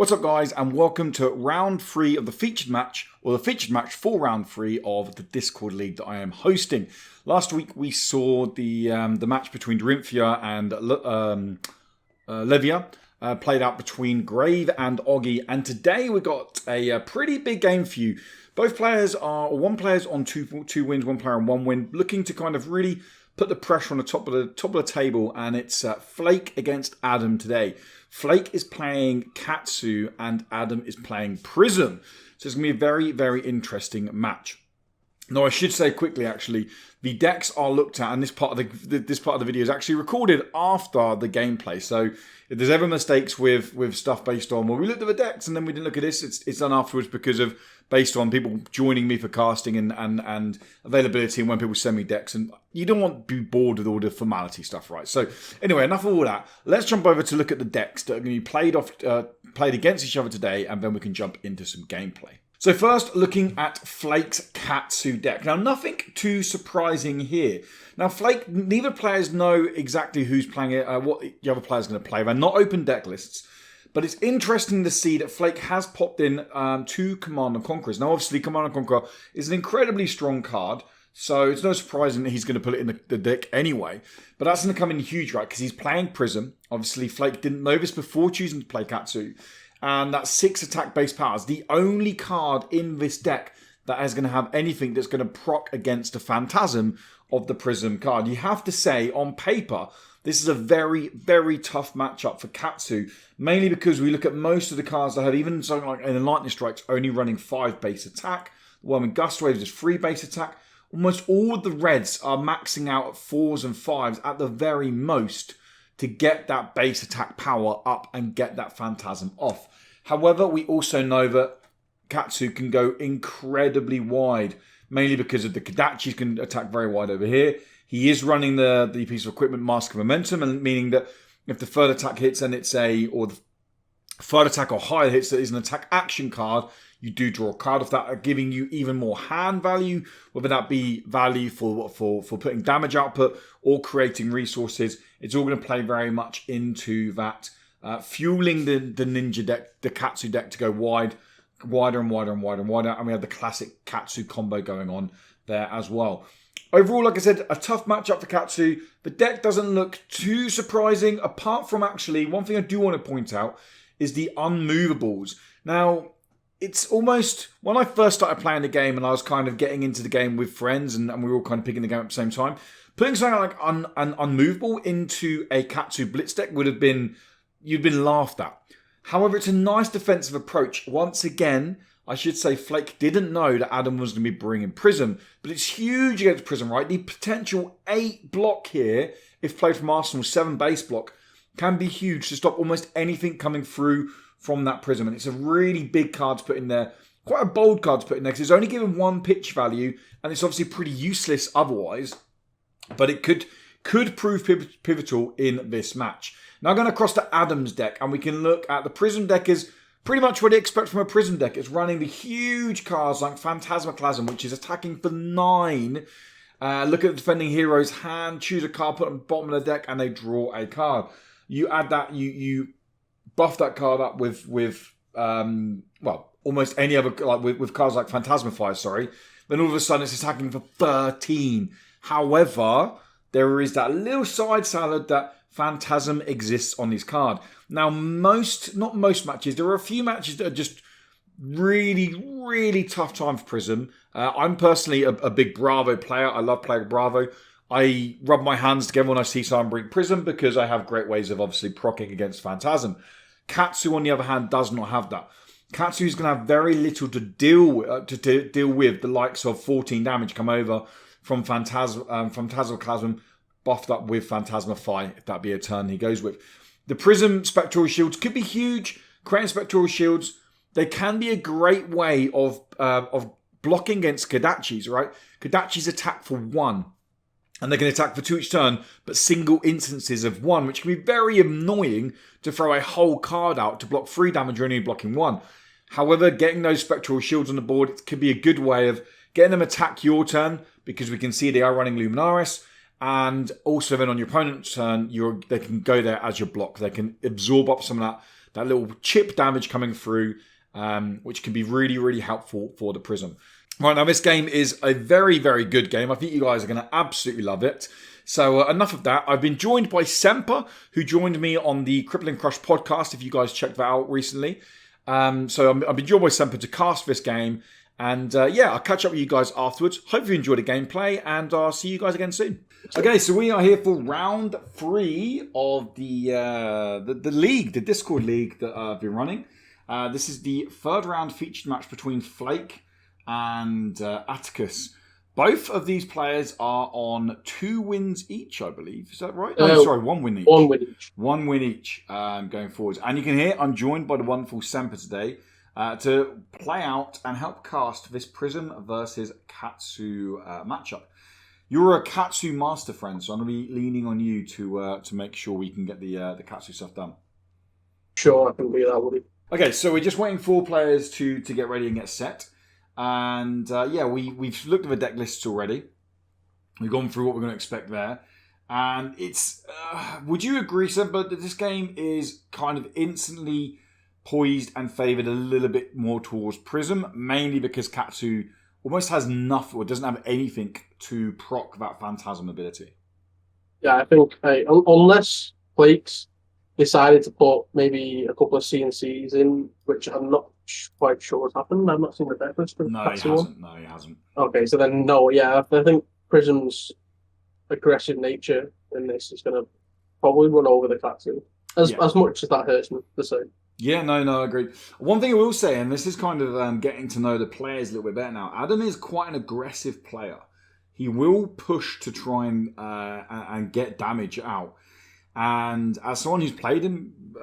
What's up, guys, and welcome to round 3 of the featured match, or the featured match for round 3 of the Discord League that I am hosting. Last week we saw the match between Dorinthia and Levia played out between Grave and Oggy, and today we got a pretty big game for you. Both players are, one player's on two wins, one player on 1 win, looking to kind of really put the pressure on the top of the table, and it's Flake against Adam today. Flake is playing Katsu and Adam is playing Prism. So it's going to be a very, very interesting match. Now, I should say quickly, actually, the decks are looked at, and this part of the video is actually recorded after the gameplay. So if there's ever mistakes with stuff based on, well, we looked at the decks and then we didn't look at this, it's done afterwards because of based on people joining me for casting and availability and when people send me decks. And you don't want to be bored with all the formality stuff, right? So anyway, enough of all that. Let's jump over to look at the decks that are going to be played against each other today, and then we can jump into some gameplay. So first, looking at Flake's Katsu deck. Now, nothing too surprising here. Now, Flake, neither players know exactly who's playing it, what the other player's going to play. They're not open deck lists. But it's interesting to see that Flake has popped in 2 Command and Conquerors. Now, obviously, Command and Conqueror is an incredibly strong card. So it's no surprising that he's going to put it in the deck anyway. But that's going to come in huge, right? Because he's playing Prism. Obviously, Flake didn't know this before choosing to play Katsu. And that's 6 attack-based powers. The only card in this deck that is going to have anything that's going to proc against the Phantasm of the Prism card. You have to say, on paper, this is a very, very tough matchup for Katsu. Mainly because we look at most of the cards that have even something like in the Lightning Strikes only running 5 base attack. The one with Gust Waves is 3 base attack. Almost all of the Reds are maxing out at 4s and 5s at the very most to get that base attack power up and get that Phantasm off. However, we also know that Katsu can go incredibly wide, mainly because of the Kodachis can attack very wide over here. He is running the piece of equipment Mask of Momentum, and meaning that if the third attack hits and it's the third attack or higher hits that is an attack action card, you do draw a card of that, giving you even more hand value, whether that be value for putting damage output or creating resources. It's all going to play very much into that, fueling the ninja deck, the Katsu deck to go wider and wider and wider and wider. And we have the classic Katsu combo going on there as well. Overall, like I said, a tough matchup for Katsu. The deck doesn't look too surprising, apart from actually, one thing I do want to point out is the unmovables. Now, it's almost, when I first started playing the game and I was kind of getting into the game with friends and we were all kind of picking the game up at the same time, putting something like an unmovable into a Katsu Blitz deck would have been, you'd been laughed at. However, it's a nice defensive approach. Once again, I should say Flake didn't know that Adam was going to be bringing Prism, but it's huge against Prism, right? The potential 8 block here, if played from Arsenal, 7 base block, can be huge to stop almost anything coming through from that Prism. And it's a really big card to put in there. Quite a bold card to put in there because it's only given 1 pitch value, and it's obviously pretty useless otherwise. But it could prove pivotal in this match. Now going across to Adam's deck, and we can look at the Prism deck is pretty much what you expect from a Prism deck. It's running the huge cards like Phantasmaclasm, which is attacking for 9. Look at the defending hero's hand, choose a card, put it on the bottom of the deck, and they draw a card. You add that, you buff that card up with almost any other, like with cards like Phantasmify, sorry. Then all of a sudden it's attacking for 13. However, there is that little side salad that Phantasm exists on this card. Now, not most matches, there are a few matches that are just really, really tough time for Prism. I'm personally a big Bravo player. I love playing Bravo. I rub my hands together when I see someone bring Prism because I have great ways of obviously proccing against Phantasm. Katsu, on the other hand, does not have that. Katsu is going to have very little to deal with, the likes of 14 damage come over from Phantasmaclasm, buffed up with Phantasmify, if that be a turn he goes with. The Prism Spectral Shields could be huge. Creating Spectral Shields, they can be a great way of blocking against Kodachis, right? Kodachis attack for 1. And they can attack for 2 each turn, but single instances of 1, which can be very annoying to throw a whole card out to block 3 damage or only blocking 1. However, getting those Spectral Shields on the board, it could be a good way of getting them attack your turn, because we can see they are running Luminaris. And also then on your opponent's turn, they can go there as your block. They can absorb up some of that little chip damage coming through, which can be really, really helpful for the Prism. Right, now this game is a very, very good game. I think you guys are going to absolutely love it. So enough of that. I've been joined by Semper, who joined me on the Crippling Crush podcast, if you guys checked that out recently. So I've been joined by Semper to cast this game. And I'll catch up with you guys afterwards. Hope you enjoyed the gameplay, and I'll see you guys again soon. Okay, so we are here for round 3 of the league, the Discord league that I've been running. This is the third round featured match between Flake and Atticus. Both of these players are on 2 wins each, I believe. Is that right? No, sorry, 1 win each. 1 win each. 1 win each going forwards. And you can hear I'm joined by the wonderful Semper today to play out and help cast this Prism versus Katsu matchup. You're a Katsu master, friend, so I'm going to be leaning on you to make sure we can get the Katsu stuff done. Sure, I can do that, Woody. Okay, so we're just waiting for players to get ready and get set. And we've looked at the deck lists already. We've gone through what we're going to expect there. And it's, would you agree, Semper, that this game is kind of instantly poised and favoured a little bit more towards Prism, mainly because Katsu almost has nothing or doesn't have anything to proc that Phantasm ability? Yeah, I think unless Flakes decided to put maybe a couple of CNCs in, which I'm not quite sure has happened. I've not seen the deck list. No, he hasn't. No, he hasn't. Okay, so then no, yeah, I think Prism's aggressive nature in this is going to probably run over the Katsu. As much as that hurts me to say. Yeah, no, I agree. One thing I will say, and this is kind of getting to know the players a little bit better now, Adam is quite an aggressive player. He will push to try and get damage out. And as someone who's played him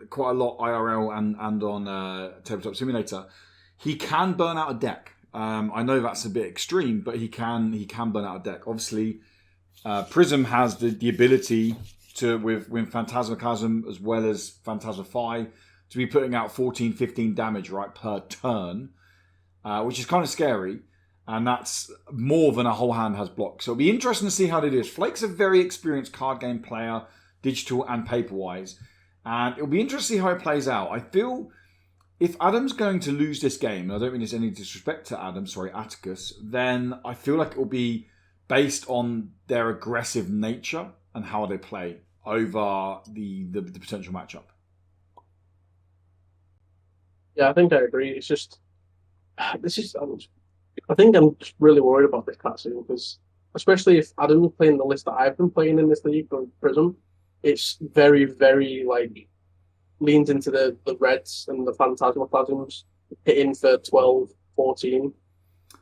quite a lot IRL and on Tabletop Simulator, he can burn out a deck. I know that's a bit extreme, but he can burn out a deck. Obviously, Prism has the ability to, with Phantasmacasm as well as Phantasmify, to be putting out 14, 15 damage, right, per turn, which is kind of scary. And that's more than a whole hand has blocked. So it'll be interesting to see how they do this. Flake's a very experienced card game player, digital and paper-wise. And it'll be interesting to see how it plays out. I feel if Adam's going to lose this game, and I don't mean there's any disrespect to Atticus, then I feel like it will be based on their aggressive nature and how they play over the potential matchup. Yeah, I think I agree. It's just, I think I'm just really worried about this Katsu because, especially if Adam's playing the list that I've been playing in this league on Prism, it's very, very, leans into the reds and the Phantasmaplasms, hitting for 12, 14,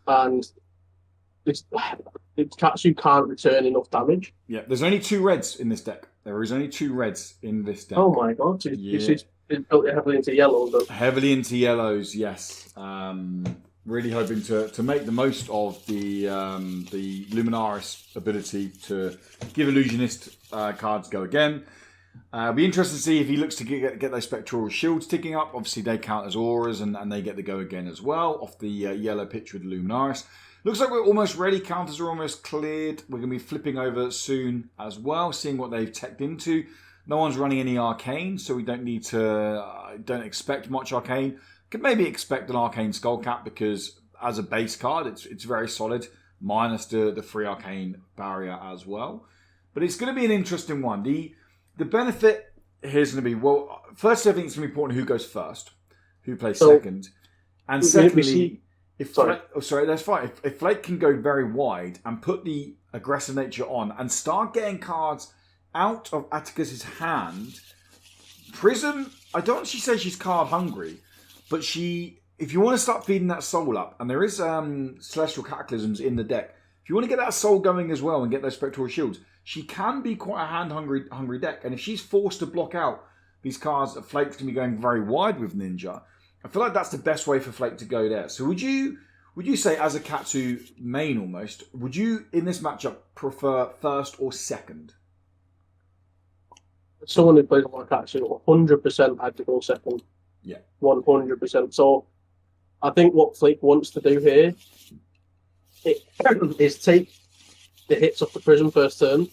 and it's Katsu can't return enough damage. Yeah, there's only 2 reds in this deck. There is only 2 reds in this deck. Oh my god, it's built heavily into yellows. Though. Heavily into yellows, yes. Really hoping to make the most of the Luminaris ability to give Illusionist cards go again. Be interested to see if he looks to get those Spectral Shields ticking up. Obviously, they count as auras and they get the go again as well off the yellow pitch with Luminaris. Looks like we're almost ready. Counters are almost cleared. We're going to be flipping over soon as well, seeing what they've teched into. No one's running any Arcane, so we don't need to... don't expect much Arcane. Could maybe expect an Arcane Skullcap because as a base card, it's very solid, minus the free Arcane barrier as well. But it's going to be an interesting one. The benefit here's going to be, well, first I think it's going to be important who goes first, who plays second. And secondly... that's fine. If Flake can go very wide and put the aggressive nature on and start getting cards out of Atticus's hand, Prism, I don't actually say she's card hungry, but if you want to start feeding that soul up, and there is Celestial Cataclysms in the deck, if you want to get that soul going as well and get those Spectral Shields, she can be quite a hand hungry deck. And if she's forced to block out these cards that Flake's going to be going very wide with Ninja, I feel like that's the best way for Flake to go there. So would you say, as a Katsu main almost, would you, in this matchup, prefer first or second? Someone who plays a lot of Katsu, 100% I'd go second. Yeah. 100%. So I think what Flake wants to do here is take the hits off the Prism first turn,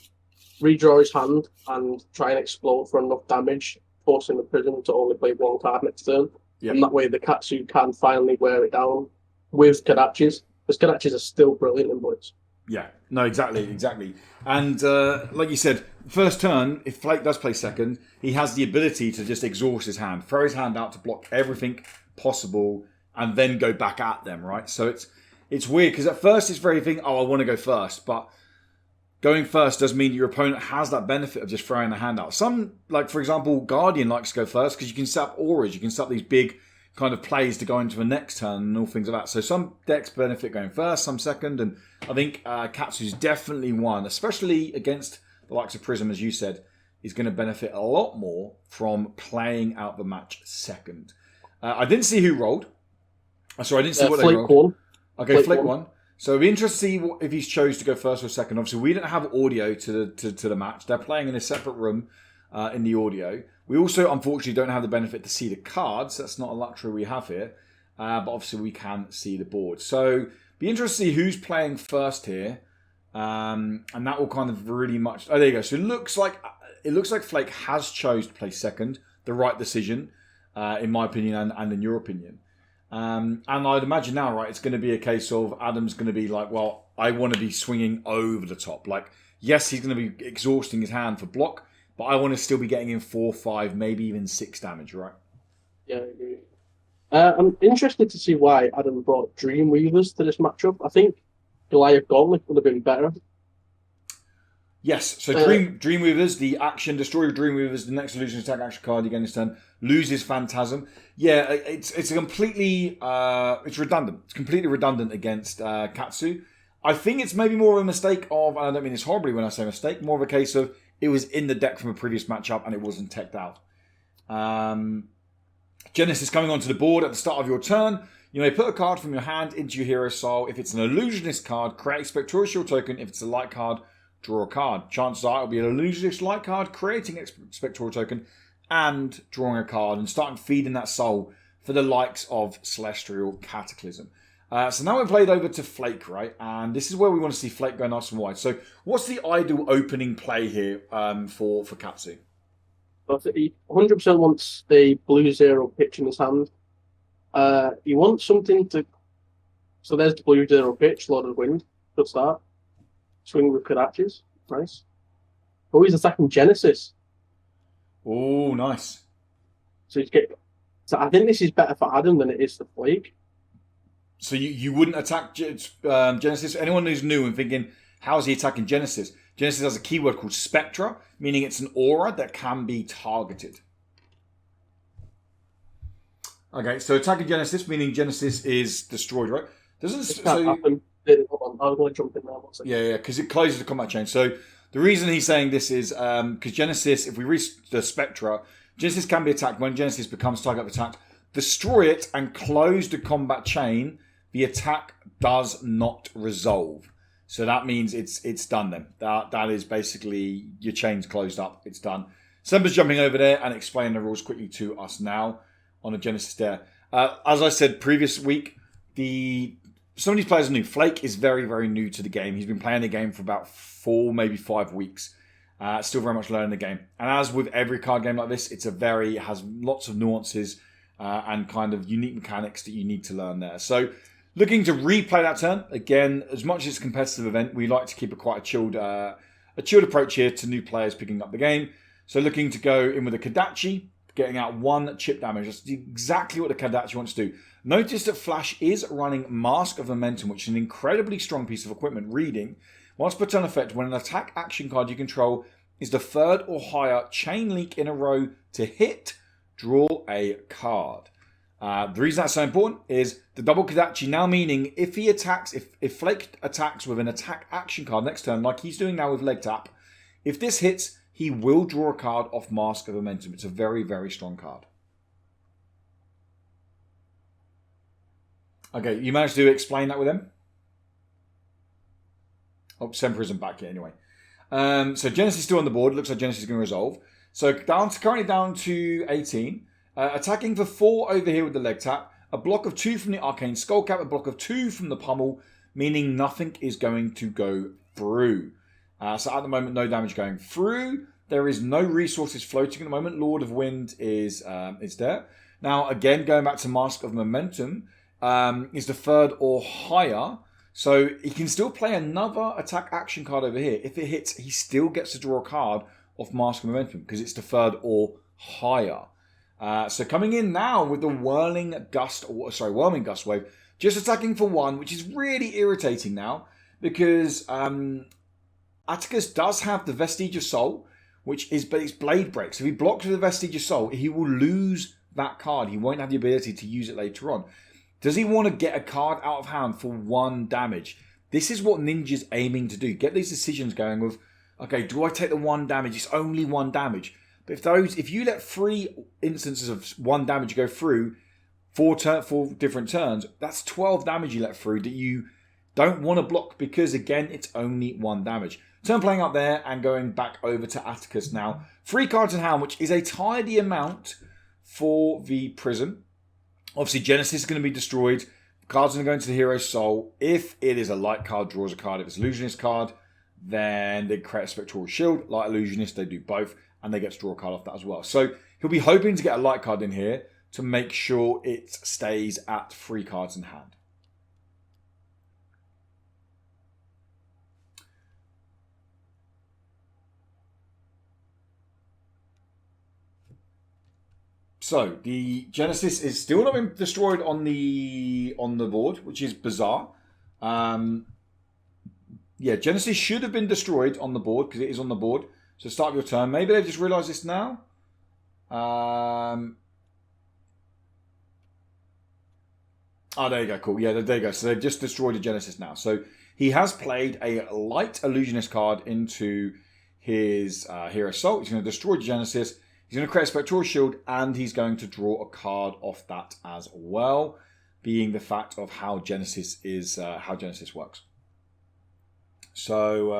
redraw his hand, and try and explode for enough damage forcing the Prism to only play one card next turn. Yep. And that way the Katsu can finally wear it down with Kodachis. Because Kodachis are still brilliant in Blitz. Yeah, no, exactly. And like you said, first turn, if Flake does play second, he has the ability to just exhaust his hand, throw his hand out to block everything possible, and then go back at them, right? So it's weird, because at first it's very thing, I want to go first, but going first does mean your opponent has that benefit of just throwing the hand out. Some, like for example, Guardian likes to go first, because you can set up auras, you can set up these big kind of plays to go into the next turn and all things like that. So some decks benefit going first, some second, and I think Katsu's definitely one, especially against the likes of Prism, as you said, is going to benefit a lot more from playing out the match second. I didn't see who rolled. Sorry, I didn't see what they rolled. One. Okay, Flake won. So it'll be interesting to see if he's chose to go first or second. Obviously, we didn't have audio to the match. They're playing in a separate room in the audio. We also, unfortunately, don't have the benefit to see the cards. That's not a luxury we have here. But obviously, we can see the board. So be interesting to see who's playing first here. And that will kind of really much... Oh, there you go. So it looks like Flake has chose to play second. The right decision, in my opinion, and in your opinion. And I'd imagine now, right, it's going to be a case of Adam's going to be like, well, I want to be swinging over the top. Like, yes, he's going to be exhausting his hand for block, but I want to still be getting in 4, 5, maybe even 6 damage, right? Yeah, I agree. I'm interested to see why Adam brought Dreamweavers to this matchup. I think Goliath Gauntlet would have been better. Yes, so Dreamweavers, the action, destroy Dreamweavers, the next illusion attack action card you get in this turn, loses Phantasm. Yeah, it's a completely, it's redundant. It's completely redundant against Katsu. I think it's maybe more of a mistake of, and I don't mean this horribly when I say mistake, more of a case of it was in the deck from a previous matchup and it wasn't teched out. Genesis coming onto the board at the start of your turn. You may put a card from your hand into your hero soul. If it's an illusionist card, create a Spectral Shield token. If it's a light card, draw a card. Chances are it'll be an illusionist light card, creating a Spectral token and drawing a card and starting feeding that soul for the likes of Celestial Cataclysm. So now we've played over to Flake, right? And this is where we want to see Flake go nice and wide. So what's the ideal opening play here for Katsu? He 100% wants a blue 0 pitch in his hand. He wants something to... So there's the blue 0 pitch, Lord of the Wind. Good start. Swing with Kodachis. Nice. Oh, he's attacking Genesis. Oh, nice. So I think this is better for Adam than it is for Flake. So you wouldn't attack Genesis? Anyone who's new and thinking, how is he attacking Genesis? Genesis has a keyword called Spectra, meaning it's an aura that can be targeted. Okay, so attacking Genesis, meaning Genesis is destroyed, right? This can't happen. Hold on, I'm going to jump in now. Yeah, because it closes the combat chain. So the reason he's saying this is because Genesis, if we reach the Spectra, Genesis can be attacked. When Genesis becomes target of attack, destroy it and close the combat chain. The attack does not resolve. So that means it's done then. That is basically your chain's closed up. It's done. Semper's jumping over there and explaining the rules quickly to us now on a Genesis there. As I said previous week, some of these players are new. Flake is very, very new to the game. He's been playing the game for about 4, maybe 5 weeks. Still very much learning the game. And as with every card game like this, it has lots of nuances and kind of unique mechanics that you need to learn there. So looking to replay that turn, again, as much as it's a competitive event, we like to keep quite a chilled approach here to new players picking up the game. So looking to go in with a Kodachi, getting out 1 chip damage. That's exactly what the Kodachi wants to do. Notice that Flash is running Mask of Momentum, which is an incredibly strong piece of equipment. Reading, once per turn effect, when an attack action card you control is the 3rd or higher chain link in a row to hit, draw a card. The reason that's so important is the double Kodachi now meaning if Flake attacks with an attack action card next turn, like he's doing now with leg tap, if this hits, he will draw a card off Mask of Momentum. It's a very, very strong card. Okay, you managed to explain that with him? Oh, Semper isn't back yet anyway. So Genesis is still on the board. It looks like Genesis is going to resolve. So currently down to 18. Attacking for 4 over here with the leg tap. A block of 2 from the Arcane Skullcap. A block of 2 from the Pummel. Meaning nothing is going to go through. So at the moment, no damage going through. There is no resources floating at the moment. Lord of Wind is there. Now, again, going back to Mask of Momentum, is the 3rd or higher. So he can still play another attack action card over here. If it hits, he still gets to draw a card off Mask of Momentum because it's the 3rd or higher. So coming in now with the Whirling Gust Wave, just attacking for 1, which is really irritating now because Atticus does have the Vestige of Soul, but it's Blade Break. So if he blocks with the Vestige of Soul, he will lose that card. He won't have the ability to use it later on. Does he want to get a card out of hand for 1 damage? This is what Ninja's aiming to do. Get these decisions going with, okay, do I take the 1 damage? It's only 1 damage. But if you let 3 instances of 1 damage go through 4 different turns, that's 12 damage you let through that you don't want to block because, again, it's only 1 damage. Turn playing up there and going back over to Atticus now. 3 cards in hand, which is a tidy amount for the Prism. Obviously, Genesis is going to be destroyed. Cards are going to go into the Hero's Soul. If it is a light card, draws a card. If it's an Illusionist card, then they create a Spectral Shield. Light Illusionist, they do both. And they get to draw a card off that as well. So he'll be hoping to get a light card in here to make sure it stays at 3 cards in hand. So the Genesis is still not been destroyed on the board, which is bizarre. Genesis should have been destroyed on the board because it is on the board. So start your turn. Maybe they've just realised this now. There you go. Cool. Yeah, there you go. So they've just destroyed the Genesis now. So he has played a light Illusionist card into his Hero Soul. He's going to destroy the Genesis. He's going to create a Spectral Shield, and he's going to draw a card off that as well, being the fact of how Genesis works. So,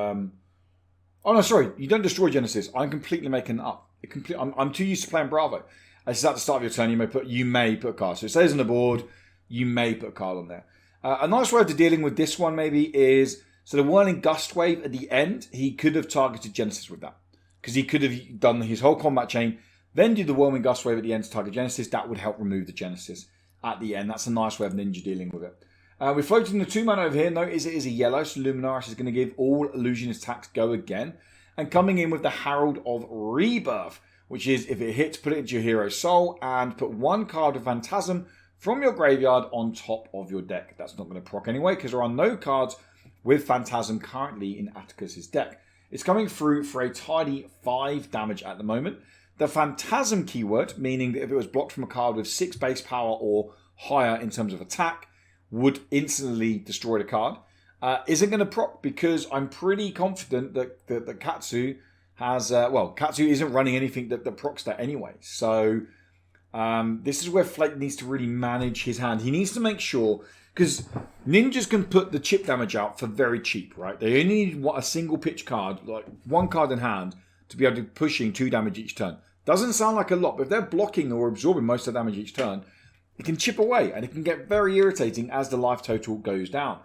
oh no, sorry, you don't destroy Genesis. I'm completely making it up. I'm too used to playing Bravo. This is at the start of your turn. You may put a card. So it says on the board, you may put a card on there. A nice way of dealing with this one maybe is, so the Whirling Gust Wave at the end, he could have targeted Genesis with that. Because he could have done his whole combat chain, then do the Whirling Gust Wave at the end to target Genesis. That would help remove the Genesis at the end. That's a nice way of Ninja dealing with it. We're floating the 2-mana over here. Notice it is a yellow, so Luminaris is going to give all Illusionist attacks go again. And coming in with the Herald of Rebirth, which is, if it hits, put it into your Hero's Soul and put 1 card of Phantasm from your graveyard on top of your deck. That's not going to proc anyway, because there are no cards with Phantasm currently in Atticus's deck. It's coming through for a tidy 5 damage at the moment. The Phantasm keyword, meaning that if it was blocked from a card with 6 base power or higher in terms of attack, would instantly destroy the card, isn't going to proc because I'm pretty confident that Katsu has... Katsu isn't running anything that procs that anyway. So this is where Flake needs to really manage his hand. He needs to make sure... Because ninjas can put the chip damage out for very cheap, right? They only need a single pitch card, like 1 card in hand, to be able to pushing 2 damage each turn. Doesn't sound like a lot, but if they're blocking or absorbing most of the damage each turn, it can chip away, and it can get very irritating as the life total goes down.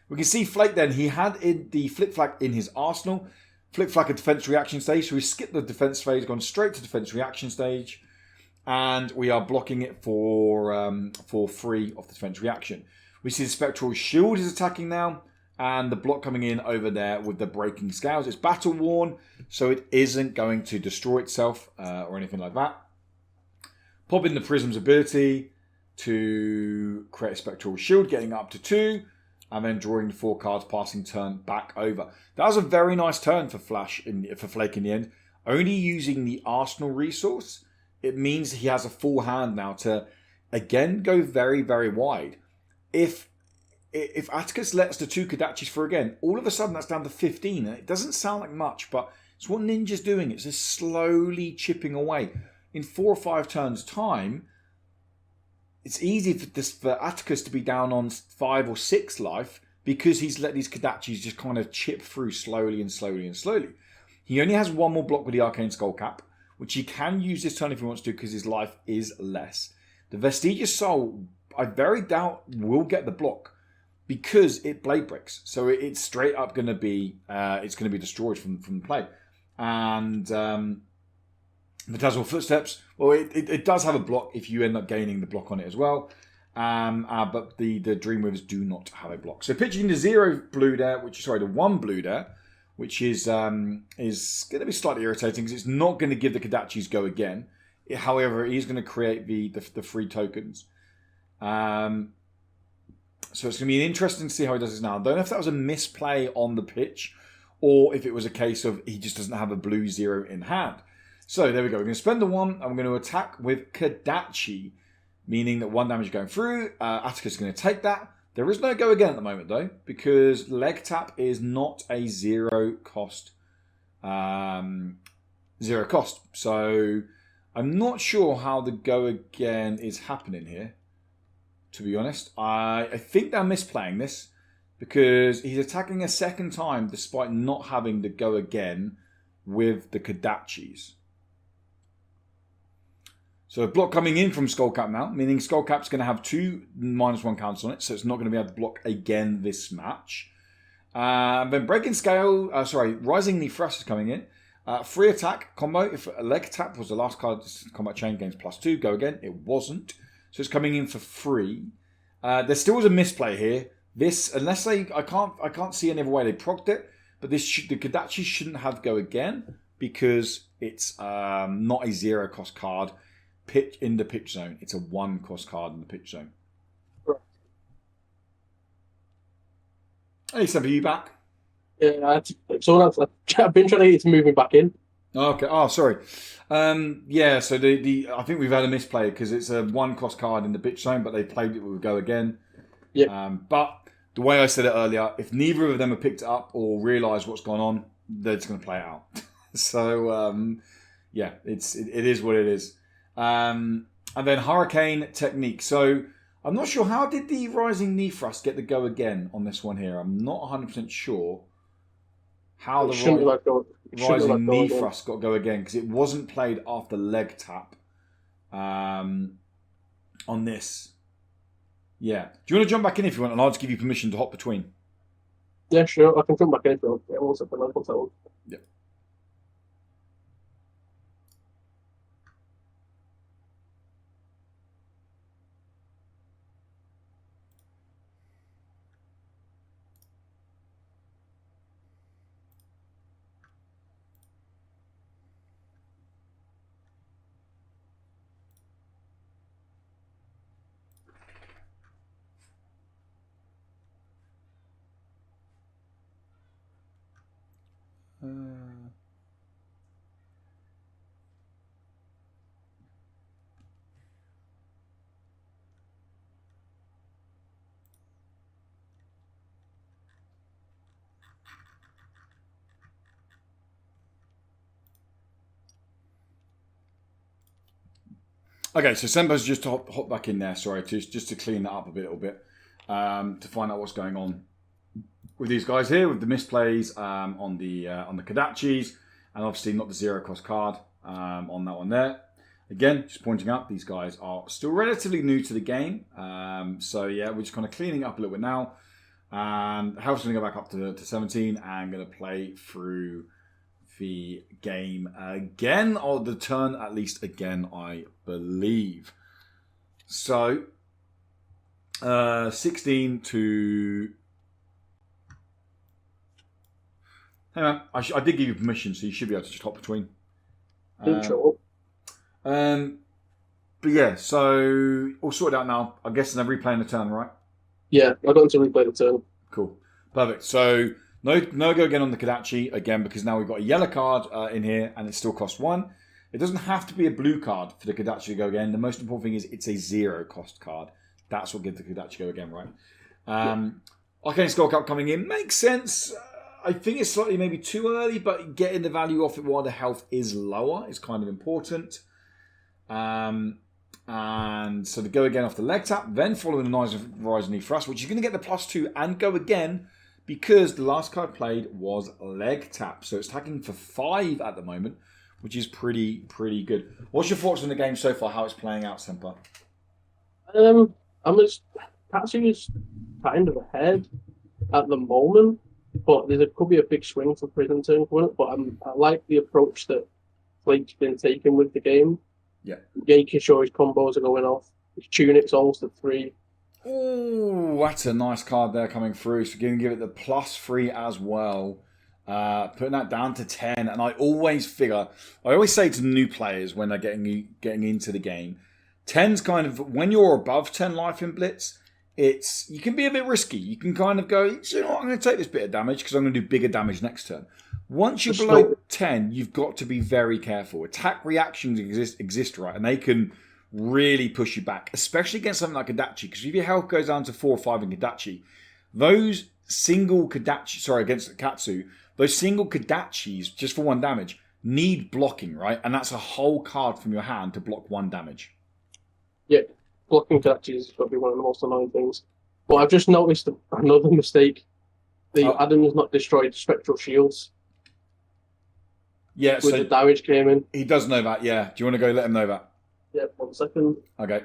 We can see Flake then, he had the Flip Flak in his arsenal. Flip Flak a defense reaction stage, so we skipped the defense phase, gone straight to defense reaction stage, and we are blocking it for 3 of the defense reaction. We see the Spectral Shield is attacking now, and the block coming in over there with the Breaking Scales. It's battle worn, so it isn't going to destroy itself or anything like that. Pop in the Prism's ability to create a Spectral Shield, getting up to 2, and then drawing the 4 cards, passing turn back over. That was a very nice turn for Flake in the end. Only using the Arsenal resource, it means he has a full hand now to, again, go very, very wide. If Atticus lets the 2 Kodachis through again, all of a sudden that's down to 15. And it doesn't sound like much, but it's what Ninja's doing. It's just slowly chipping away. In 4 or 5 turns' time, it's easy for Atticus to be down on 5 or 6 life because he's let these Kodachis just kind of chip through slowly and slowly and slowly. He only has 1 more block with the Arcane Skullcap, which he can use this turn if he wants to because his life is less. The Vestigious Soul, I very doubt will get the block because it blade breaks. So it's straight up going to be destroyed from play. And Phantasmal Footsteps, well, it does have a block if you end up gaining the block on it as well. But the Dreamweavers do not have a block. So pitching the 0 blue there, the 1 blue there, which is going to be slightly irritating because it's not going to give the Kodachis go again. However, it is going to create the free tokens. So it's going to be interesting to see how he does this now. I don't know if that was a misplay on the pitch or if it was a case of he just doesn't have a blue 0 in hand. So there we go. We're going to spend the 1 and we're going to attack with Kodachi, meaning that 1 damage is going through. Atticus is going to take that. There is no go again at the moment though, because leg tap is not a 0 cost. 0 cost. So I'm not sure how the go again is happening here, to be honest. I think they're misplaying this because he's attacking a second time despite not having the go again with the Kodachis. So a block coming in from Skullcap now, meaning Skullcap's going to have 2 -1 counts on it, so it's not going to be able to block again this match. Then Breaking Scale, Rising Nefrust is coming in. Free attack combo, if a leg tap was the last card combat chain, gains +2, go again. It wasn't. So it's coming in for free. There still was a misplay here. This, unless I can't see any other way they procced it, but the Kodachi shouldn't have go again because it's not a 0 cost card. Pitch in the pitch zone. It's a 1 cost card in the pitch zone. Right. Hey, Sam, are you back? Yeah, I've been trying to get it to move me back in. Okay. Oh, sorry. Yeah. So I think we've had a misplay because it's a 1 cost card in the pitch zone, but they played it with go again. Yeah. But the way I said it earlier, if neither of them have picked it up or realised what's gone on, they're just going to play it out. So yeah, it is what it is. And then Hurricane Technique. So I'm not sure, how did the Rising Nefrust get the go again on this one here? I'm not 100% sure how the Rising Nefrust got go again because it wasn't played after leg tap on this. Yeah. Do you want to jump back in if you want, and I'll just give you permission to hop between? Yeah, sure. I can jump back in if you want. Yeah, we'll set the level total. Yeah. Okay, so Semba's just hop back in there, sorry, just to clean that up a little bit, to find out what's going on with these guys here, with the misplays on the Kodachis, and obviously not the 0 cost card on that one there. Again, just pointing out, these guys are still relatively new to the game, so yeah, we're just kind of cleaning up a little bit now. Health's going to go back up to 17, and going to play through the game again, or the turn at least again, I believe. So 16 to... Hang on, I did give you permission, so you should be able to just hop between. Sure. But yeah, so all sorted out now. I guess they're replaying the turn, right? Yeah, I got them to replay the turn. Cool. Perfect. So no go again on the Kodachi, again, because now we've got a yellow card in here, and it still costs 1. It doesn't have to be a blue card for the Kodachi to go again. The most important thing is it's a 0 cost card. That's what gives the Kodachi go again, right? Arcane Skullcap coming in makes sense. I think it's slightly maybe too early, but getting the value off it while the health is lower is kind of important. And so the go again off the leg tap, then following the Rise and Thrust, which is going to get the +2 and go again because the last card played was leg tap. So it's attacking for 5 at the moment, which is pretty good. What's your thoughts on the game so far? How it's playing out, Semper? I'm just Patsy is kind of ahead at the moment. But could be a big swing for Prison turn for it. But I like the approach that Flake's been taking with the game. Yeah. Making sure his combos are going off. His tunic's almost at 3. Oh, that's a nice card there coming through. So going to give it the +3 as well. Putting that down to 10. And I always say to new players when they're getting into the game, 10's kind of, when you're above 10 life in Blitz, you can be a bit risky. You can kind of go, you know what, I'm going to take this bit of damage because I'm going to do bigger damage next turn. Once you're below 10, you've got to be very careful. Attack reactions exist, right? And they can really push you back, especially against something like Kodachi. Because if your health goes down to 4 or 5 in Kodachi, those single Kodachi, against Katsu, those single Kodachis, just for 1 damage, need blocking, right? And that's a whole card from your hand to block 1 damage. Yeah, blocking Kodachi is got to be one of the most annoying things. But I've just noticed another mistake. Adam has not destroyed Spectral Shields. Yeah, the damage came in. He does know that, yeah. Do you want to go let him know that? Yeah, 1 second. Okay.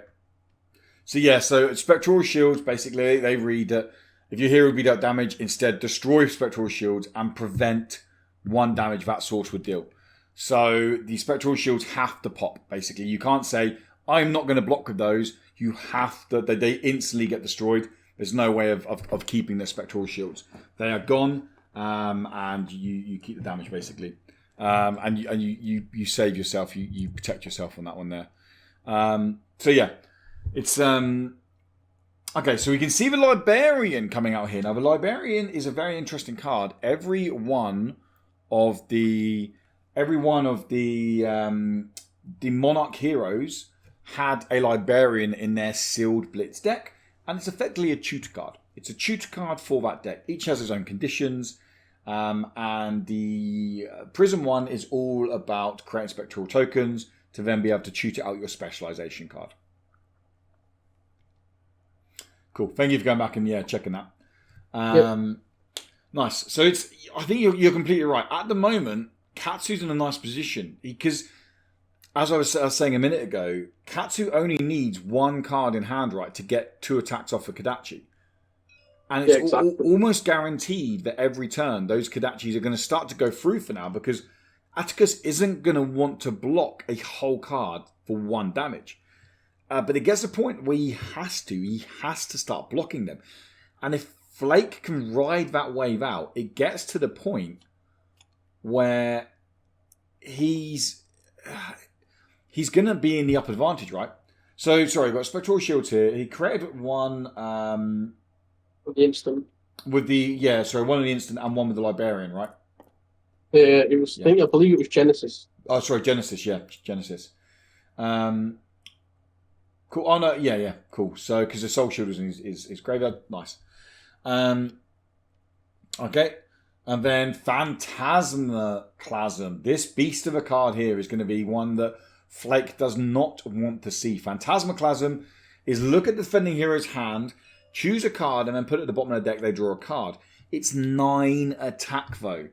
So Spectral Shields, basically, they read that if your hero be dealt damage, instead destroy Spectral Shields and prevent 1 damage that source would deal. So the Spectral Shields have to pop, basically. You can't say, I'm not going to block with those. You have to, they instantly get destroyed. There's no way of keeping the Spectral Shields. They are gone, and you keep the damage, basically. And you save yourself, you protect yourself on that one there. So yeah, it's okay. So we can see the Librarian coming out here. Now the Librarian is a very interesting card. Every one of the Monarch heroes had a Librarian in their sealed Blitz deck, and it's effectively a tutor card. It's a tutor card for that deck. Each has its own conditions. And the Prism one is all about creating spectral tokens to then be able to tutor out your specialization card. Cool. Thank you for going back and checking that. Yep. Nice. So I think you're completely right. At the moment, Katsu's in a nice position because, as I was saying a minute ago, Katsu only needs 1 card in hand, right, to get 2 attacks off of Kodachi. And it's almost guaranteed that every turn, those Kodachis are going to start to go through for now because Atticus isn't going to want to block a whole card for 1 damage. But it gets to a point where he has to start blocking them. And if Flake can ride that wave out, it gets to the point where he's going to be in the upper advantage, right? So, sorry, I've got Spectral Shields here. He created one... the instant. With the one on the instant and one with the Librarian, right? It was. I believe it was Genesis. Oh, sorry, Genesis. Yeah, Genesis. Cool. Oh no, yeah, cool. So because the Soul Shield is graveyard, nice. Okay, and then Phantasmaclasm. This beast of a card here is going to be one that Flake does not want to see. Phantasmaclasm is look at the defending hero's hand. Choose a card and then put it at the bottom of the deck. They draw a card. It's 9 attack though.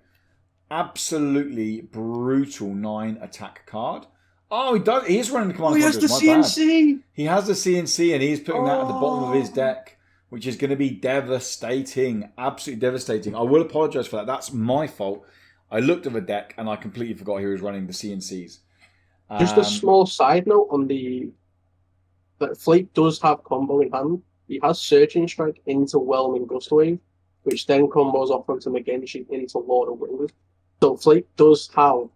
Absolutely brutal 9 attack card. Oh, he does. He is running the command. He has the CNC. He has the CNC and he's putting that at the bottom of his deck, which is going to be devastating. Absolutely devastating. I will apologise for that. That's my fault. I looked at the deck and I completely forgot he was running the CNCs. Just a small side note on that Flake does have combo in hand. He has Searching Strike into Whelming Gustwave, which then combos off onto Megenshi into Lord of Wind. So Flake does have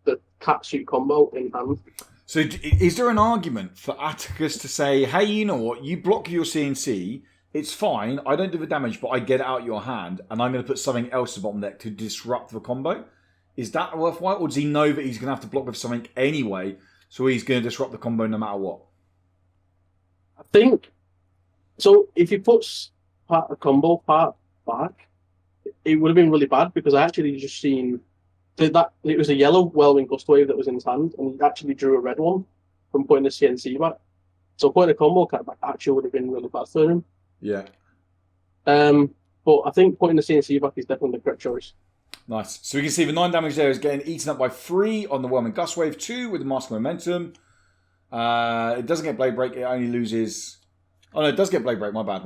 the Katsu combo in hand. So is there an argument for Atticus to say, hey, you know what, you block your CNC, it's fine, I don't do the damage, but I get it out your hand, and I'm going to put something else in the bottom deck to disrupt the combo? Is that worthwhile, or does he know that he's going to have to block with something anyway, so he's going to disrupt the combo no matter what? I think... So if he puts a combo part back, it would have been really bad because I actually just seen that it was a yellow Whelming Gustwave that was in his hand, and he actually drew a red one from putting the CNC back. So putting a combo card back actually would have been really bad for him. Yeah. But I think putting the CNC back is definitely the correct choice. Nice. So we can see the 9 damage there is getting eaten up by 3 on the Whelming Gustwave, 2 with the Mask of Momentum. It doesn't get Blade Break, it only loses... Oh no, it does get Blade Break, my bad.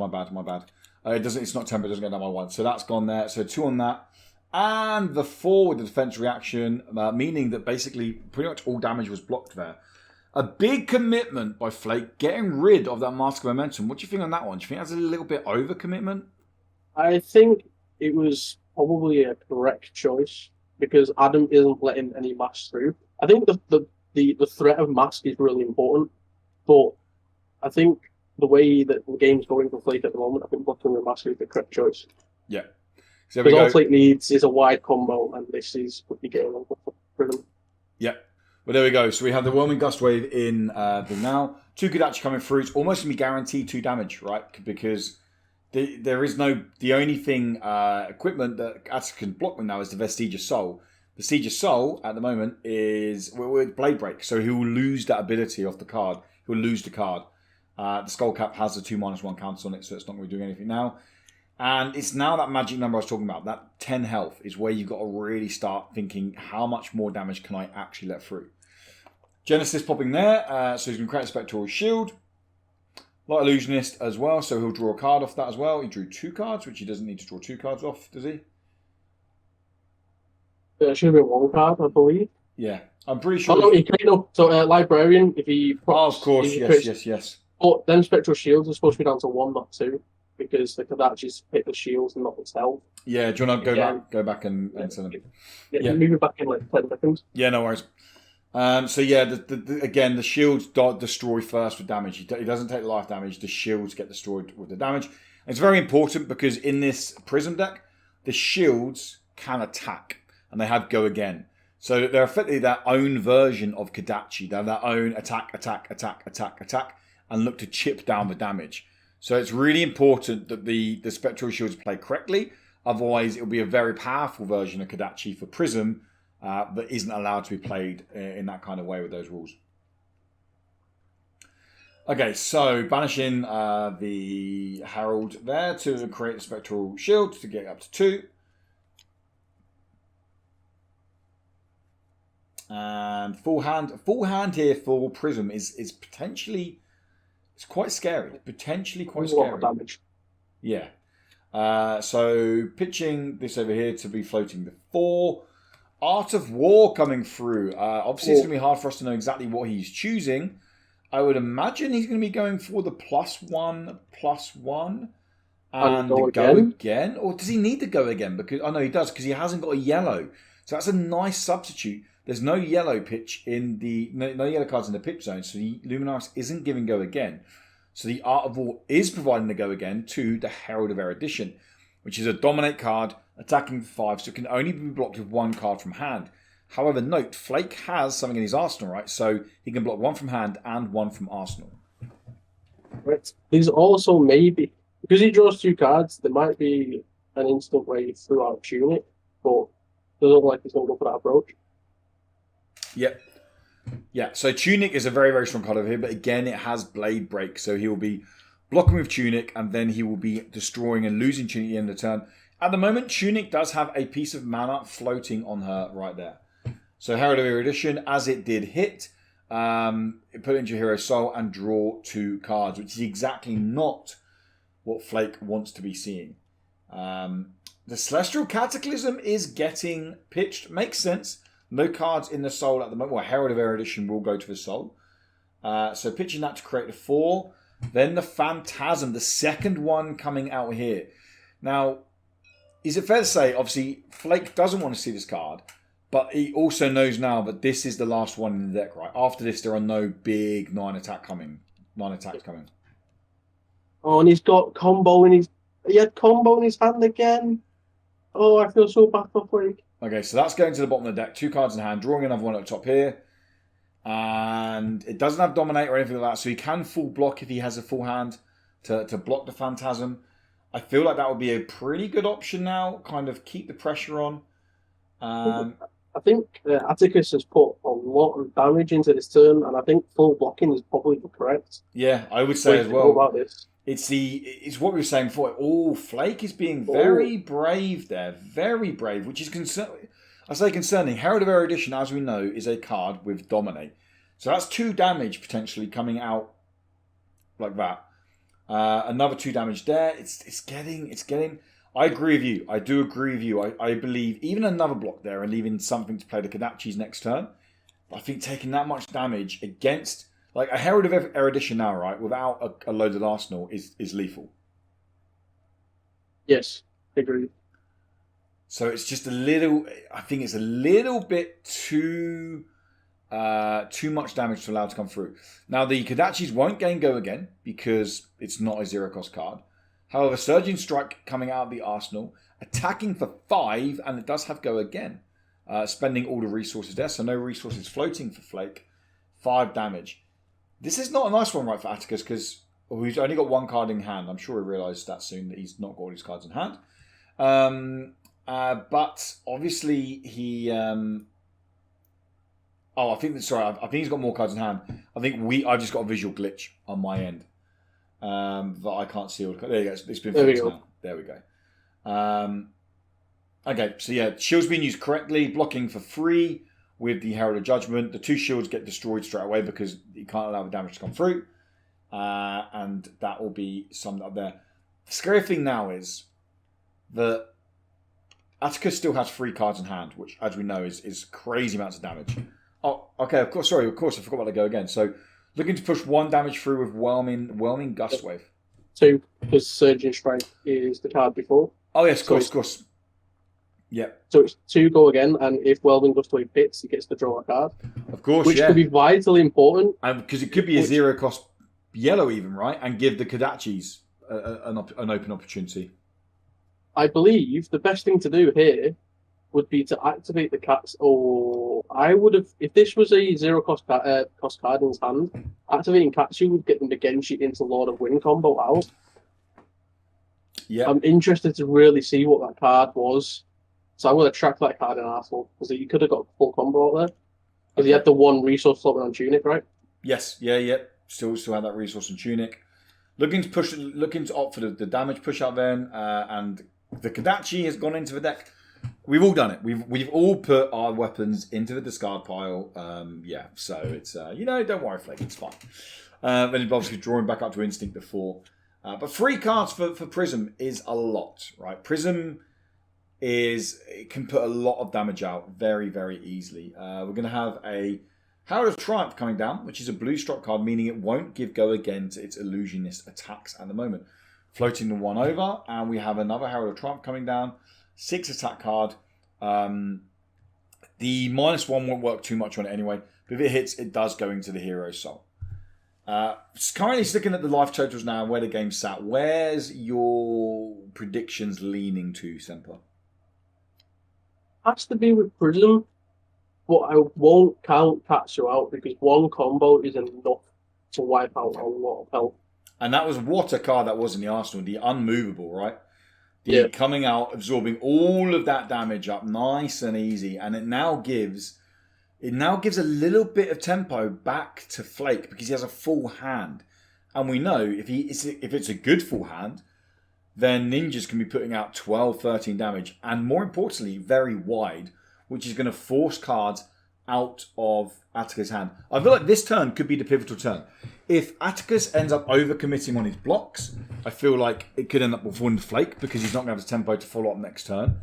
It's not tempered, it doesn't go down by 1. So that's gone there. So 2 on that. And the 4 with the defense reaction, meaning that basically pretty much all damage was blocked there. A big commitment by Flake, getting rid of that Mask of Momentum. What do you think on that one? Do you think that's a little bit over commitment? I think it was probably a correct choice because Adam isn't letting any mask through. I think the threat of mask is really important, but I think the way that the game's going for Flake at the moment, I think blocking with mask is the correct choice. Yeah. So because all Flake needs is a wide combo, and this is what you're getting on Prism. Yeah. Well, there we go. So we have the Whelming Gust Wave in now. 2 could actually coming through. It's almost going to be guaranteed 2 damage, right? Because there is the only thing, equipment that actually can block with now is the Vestige of Soul. Vestige of Soul, at the moment, is with Blade Break. So he will lose that ability off the card. He will lose the card. The Skull Cap has the 2-1 counter on it, so it's not going to be doing anything now. And it's now that magic number I was talking about, that 10 health, is where you've got to really start thinking, how much more damage can I actually let through? Genesis popping there, so he's going to create a Spectral Shield. Light Illusionist as well, so he'll draw a card off that as well. He drew 2 cards, which he doesn't need to draw 2 cards off, does he? It should be 1 card, I believe. Yeah, I'm pretty sure. Oh, no, he can, so Librarian, if he... Props, of course, yes. But then Spectral Shields are supposed to be down to 1, not 2. Because they could actually hit the shields and not its health. Yeah, do you want to go back and send them? Yeah, move it back in like 10 seconds. Yeah, no worries. So yeah, again, the shields destroy first with damage. He doesn't take life damage. The shields get destroyed with the damage. And it's very important because in this Prism deck, the shields can attack. And they have go again. So they're effectively their own version of Kodachi. They're their own attack, and look to chip down the damage. So it's really important that the Spectral Shields play correctly. Otherwise, it'll be a very powerful version of Kodachi for Prism that isn't allowed to be played in that kind of way with those rules. Okay, so banishing the Herald there to create the Spectral Shield to get up to 2. And full hand here for Prism is potentially... It's quite scary. Potentially quite scary. A lot of damage. Yeah. So pitching this over here to be floating the 4. Art of War coming through. Obviously, it's going to be hard for us to know exactly what he's choosing. I would imagine he's going to be going for the +1/+1 and go again. Or does he need to go again? Because no, he does because he hasn't got a yellow. So that's a nice substitute. There's no yellow pitch in no yellow cards in the pitch zone, so the Luminaris isn't giving go again. So the Art of War is providing the go again to the Herald of Erudition, which is a dominate card, attacking for 5, so it can only be blocked with 1 card from hand. However, note, Flake has something in his arsenal, right? So he can block 1 from hand and 1 from arsenal. Right. These also maybe, because he draws 2 cards, there might be an instant where he threw out Tunic, but it doesn't look like he's going to go for that approach. Yep. Yeah, so Tunic is a very, very strong card over here, but again, it has Blade Break, so he will be blocking with Tunic, and then he will be destroying and losing Tunic at the end of the turn. At the moment, Tunic does have a piece of mana floating on her right there. So Herald of Erudition, as it did hit, it put it into your Hero Soul and draw 2 cards, which is exactly not what Flake wants to be seeing. The Celestial Cataclysm is getting pitched. Makes sense. No cards in the Soul at the moment. Well, Herald of Erudition will go to the Soul. So pitching that to create the 4. Then the Phantasm, the second one coming out here. Now, is it fair to say, obviously, Flake doesn't want to see this card, but he also knows now that this is the last one in the deck, right? After this, there are no big 9 attacks coming. Oh, and he's got combo in his... He had combo in his hand again. Oh, I feel so bad for Flake. Okay, so that's going to the bottom of the deck. 2 cards in hand, drawing another one at the top here. And it doesn't have Dominate or anything like that, so he can full block if he has a full hand to block the Phantasm. I feel like that would be a pretty good option now, kind of keep the pressure on. I think Atticus has put a lot of damage into this turn, and I think full blocking is probably correct. Yeah, I would say as well. About this. It's what we were saying before. Flake is being very brave there, very brave, which is concerning. Herald of Erudition, as we know, is a card with Dominate, so that's 2 damage potentially coming out like that. Another 2 damage there. It's getting. I agree with you. I do agree with you. I believe even another block there and leaving something to play the Kodachis next turn. I think taking that much damage against like a Herald of Erudition now, right, without a loaded arsenal is lethal. Yes, agree. So it's just a little. I think it's a little bit too much damage to allow to come through. Now the Kodachis won't gain go again because it's not a 0-cost card. However, Surging Strike coming out of the arsenal, attacking for 5, and it does have go again. Spending all the resources there, so no resources floating for Flake. 5 damage. This is not a nice one, right, for Atticus, because he's only got 1 card in hand. I'm sure he realised that soon that he's not got all his cards in hand. But obviously he... I think he's got more cards in hand. I think I've just got a visual glitch on my end. That I can't see all the cards. There you go. It's been fixed now. There we go. Okay, so yeah, shields being used correctly, blocking for 3 with the Herald of Judgment. The 2 shields get destroyed straight away because you can't allow the damage to come through. And that will be summed up there. The scary thing now is that Atticus still has 3 cards in hand, which, as we know, is crazy amounts of damage. Oh, okay, of course, I forgot about to go again. So, looking to push 1 damage through with Whelming Gust Wave. 2, because Surging Strike is the card before. Oh, yes, of course. Yeah. So it's 2 go again, and if Whelming Gust Wave hits, he gets to draw a card. Of course, which could be vitally important. Because it could be a 0-cost yellow even, right? And give the Kodachis an open opportunity. I believe the best thing to do here would be to activate the cats, or I would have, if this was a 0-cost cost card in his hand, activating Katsu would get them to Genshi into Lord of Wind combo out. Yeah. I'm interested to really see what that card was. So I'm going to track that card in Arsenal, because he could have got a full combo out there. Because he had the 1 resource floating on Tunic, right? Yes, yeah. Still had that resource on Tunic. Looking to opt for the damage push out then, and the Kodachi has gone into the deck. We've all done it. We've all put our weapons into the discard pile. So it's don't worry, Flake, it's fine. And obviously drawing back up to Instinct before. But 3 cards for Prism is a lot, right? Prism it can put a lot of damage out very, very easily. We're going to have a Herald of Triumph coming down, which is a blue strike card, meaning it won't give go again to its illusionist attacks at the moment. Floating the 1 over, and we have another Herald of Triumph coming down. 6 attack card. The -1 won't work too much on it anyway, but if it hits, it does go into the hero's soul. Currently looking at the life totals now and where the game's sat. Where's your predictions leaning to, Semper? Has to be with Prism, but I won't count Katsu out because 1 combo is enough to wipe out a lot of health. And that was what a card that was in the Arsenal, the unmovable, right? Coming out, absorbing all of that damage up nice and easy, and it now gives a little bit of tempo back to Flake because he has a full hand. And we know if it's a good full hand, then ninjas can be putting out 12, 13 damage, and more importantly, very wide, which is going to force cards out of Atticus' hand. I feel like this turn could be the pivotal turn. If Atticus ends up overcommitting on his blocks, I feel like it could end up with one Flake because he's not going to have the tempo to follow up next turn.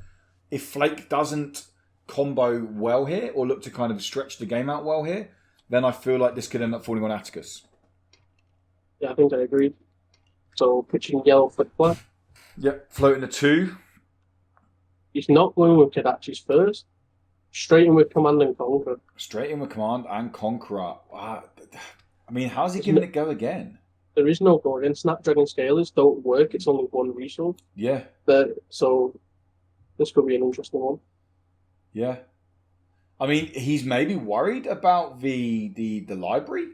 If Flake doesn't combo well here or look to kind of stretch the game out well here, then I feel like this could end up falling on Atticus. Yeah, I think I agree. So pitching yellow for black. Yep, floating the 2. He's not going with Kodachi's first. Straight in with Command and Conquer. Straight in with Command and Conqueror. Wow. I mean, how's he giving it go again? There is no go again. Snapdragon Scalers don't work. It's only 1 resource. Yeah. So this could be an interesting one. Yeah. I mean, he's maybe worried about the library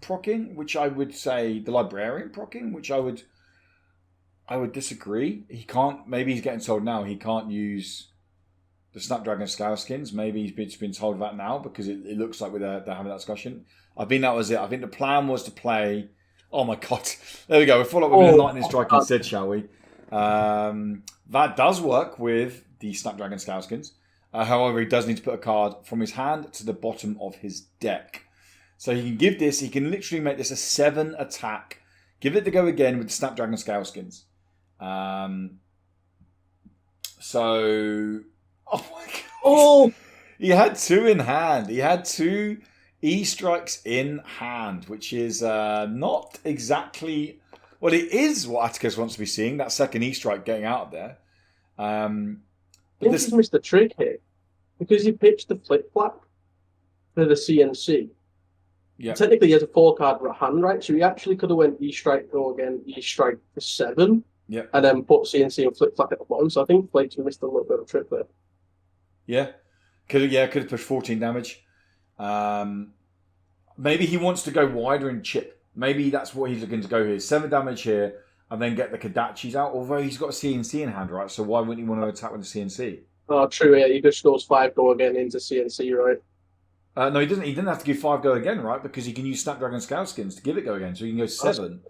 proccing, which I would say the librarian proccing, which I would disagree. He can't. Maybe he's getting told now he can't use the Snapdragon Scale Skins. Maybe he's been told that now because it looks like they're having that discussion. I think that was it. I think the plan was to play. Oh my god! There we go. We'll follow up with Lightning Strike instead, shall we? That does work with the Snapdragon Scale Skins. However, he does need to put a card from his hand to the bottom of his deck. So he can give this. He can literally make this a 7 attack give it the go again with the Snapdragon Scale Skins. So, oh my god! Oh, he had 2 in hand. He had 2 E-strikes in hand, which is not exactly. Well, it is what Atticus wants to be seeing. That second E-strike getting out of there. I think he's missed a trick here because he pitched the flip flap for the CNC. Yeah. Technically, he has a 4-card hand, right? So he actually could have went E-strike, go again, E-strike for 7. Yeah. And then put CNC and flip flap at the bottom. So I think Flake's missed a little bit of a trick there. Yeah. Could have pushed 14 damage. Maybe he wants to go wider and chip. Maybe that's what he's looking to go here. 7 damage here, and then get the Kodachis out. Although he's got a CNC in hand, right? So why wouldn't he want to attack with the CNC? Oh, true. Yeah, he just goes 5 go again into CNC, right? No, he doesn't. He didn't have to give 5 go again, right? Because he can use Snapdragon Scale Skins to give it go again. So he can go 7.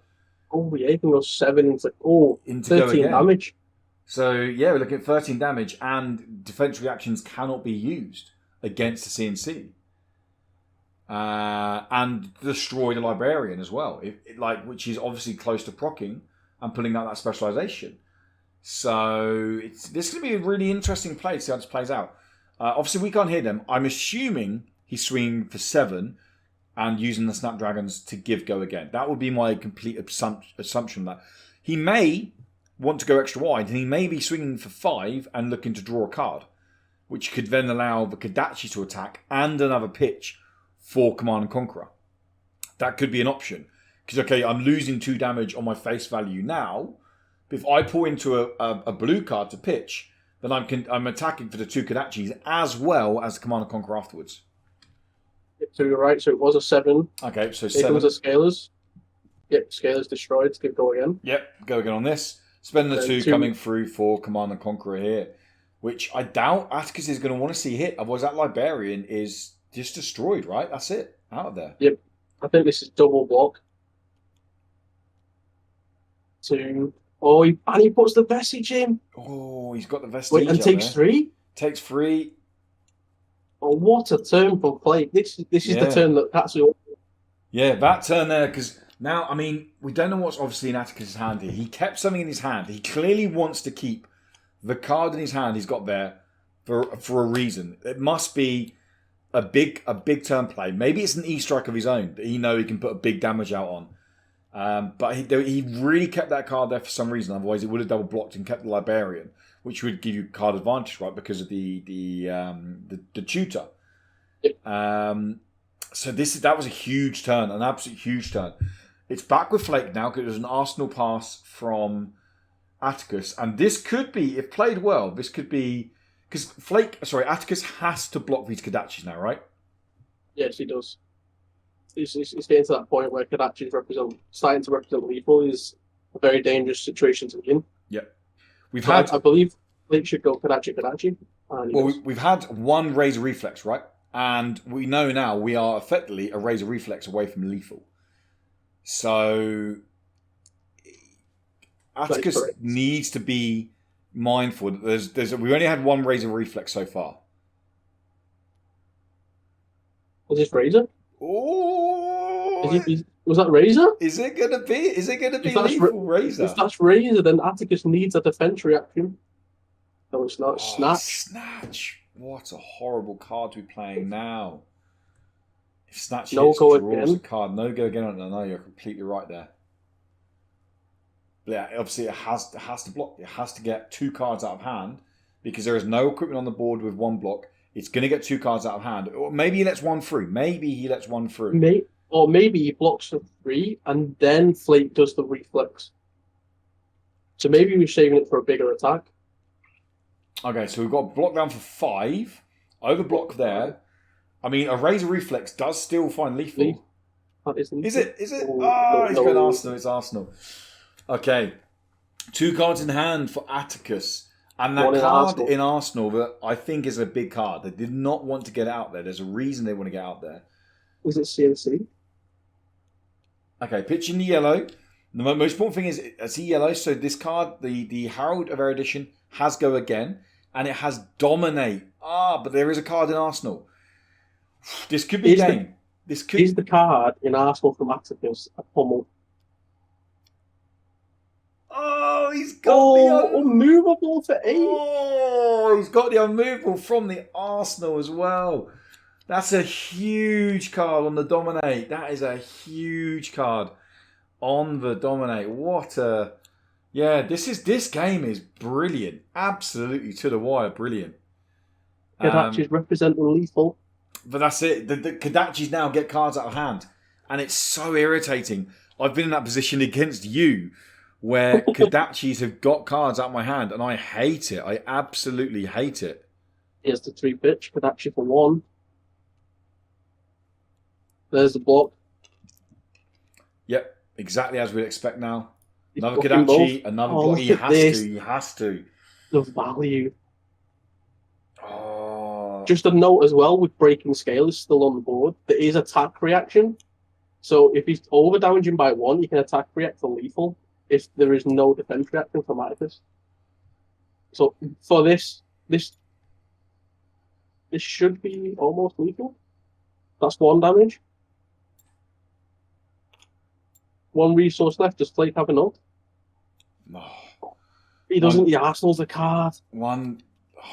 Oh, yeah, he can go 7 into 13 damage. So yeah, we're looking at 13 damage, and defense reactions cannot be used against the CNC. And destroy the Librarian as well, which is obviously close to proccing and pulling out that specialization. So this is going to be a really interesting play to see how this plays out. Obviously, we can't hear them. I'm assuming he's swinging for 7 and using the Snapdragons to give go again. That would be my complete assumption. That he may want to go extra wide, and he may be swinging for 5 and looking to draw a card, which could then allow the Kodachi to attack and another pitch for Command and Conqueror. That could be an option. Because, okay, I'm losing 2 damage on my face value now, but if I pull into a blue card to pitch, then I'm attacking for the 2 Kodachis as well as Command and Conqueror afterwards. So you're right, so it was a 7. Okay, so 7. Here comes the Scalers. Yep, Scalers destroyed. Give go again. Yep, go again on this. Spend the 2 coming through for Command and Conqueror here, which I doubt Atticus is going to want to see hit. Otherwise, that Librarian is just destroyed, right? That's it. Out of there. Yep. I think this is double block. 2. Oh, he puts the Vestige in. Oh, he's got the Vestige. Wait, and takes 3? Takes 3. Oh, what a turn from Flake. This is the turn that's the. Yeah, that turn there, because now, I mean, we don't know what's obviously in Atticus' hand here. He kept something in his hand. He clearly wants to keep the card in his hand he's got there for a reason. It must be a big turn play. Maybe it's an E-strike of his own that he can put a big damage out on. But he really kept that card there for some reason. Otherwise, it would have double blocked and kept the Librarian, which would give you card advantage, right? Because of the tutor. So that was a huge turn, an absolute huge turn. It's back with Flake now because it was an Arsenal pass from Atticus, and this could be, if played well, this could be because Atticus has to block these Kodachis now, right? Yes, he does. It's getting to that point where Kodachis starting to represent lethal is a very dangerous situation to be in. Yep. I believe Flake should go Kodachi. Well, we've had 1 Razor Reflex, right? And we know now we are effectively a Razor Reflex away from lethal. So Atticus needs to be mindful that we only had 1 Razor Reflex so far. Was this Razor? Oh, was that Razor? Is it gonna be lethal Razor? If that's Razor, then Atticus needs a defense reaction. No, it's not. Snatch. What a horrible card to be playing now. If Snatch draws a card, no go again. No, you're completely right there. But yeah, obviously it has to block. It has to get 2 cards out of hand because there is no equipment on the board with 1 block. It's going to get 2 cards out of hand. Or maybe he lets 1 through. Maybe he blocks the 3 and then Flake does the reflex. So maybe we're saving it for a bigger attack. Okay, so we've got block down for 5. Overblock there. I mean, a Razor Reflex does still find lethal. Is it? It's been Arsenal. It's Arsenal. Okay. 2 cards in hand for Atticus. And that card in Arsenal that I think is a big card. They did not want to get out there. There's a reason they want to get out there. Was it CNC? Okay, pitching the yellow. The most important thing is I see yellow. So this card, the Herald of Erudition, has go again. And it has dominate. But there is a card in Arsenal. This could be a game. Is the card in Arsenal from Atticus a pummel? Oh, he's got the unmovable for 8. Oh, he's got the unmovable from the Arsenal as well. That's a huge card on the Dominate. That is a huge card on the Dominate. What a... Yeah, this game is brilliant. Absolutely to the wire, brilliant. Kadachi's representing lethal. But that's it. The Kadachis now get cards out of hand. And it's so irritating. I've been in that position against you where Kadachis have got cards out of my hand and I hate it. I absolutely hate it. Here's the 3-pitch. Kadachi for 1. There's the block. Yep, exactly as we'd expect now. He's Another blocking Kadachi, both. another Oh, block. He look at has this. to. He has to. The value. Oh. Just a note as well, with breaking scale is still on the board. There is attack reaction. So if he's over damaging by 1, you can attack react for lethal if there is no defense reaction for Marcus. So for this should be almost lethal. That's 1 damage. 1 resource left. Does Flake have enough? Oh. He doesn't. The Arsenal's a card. One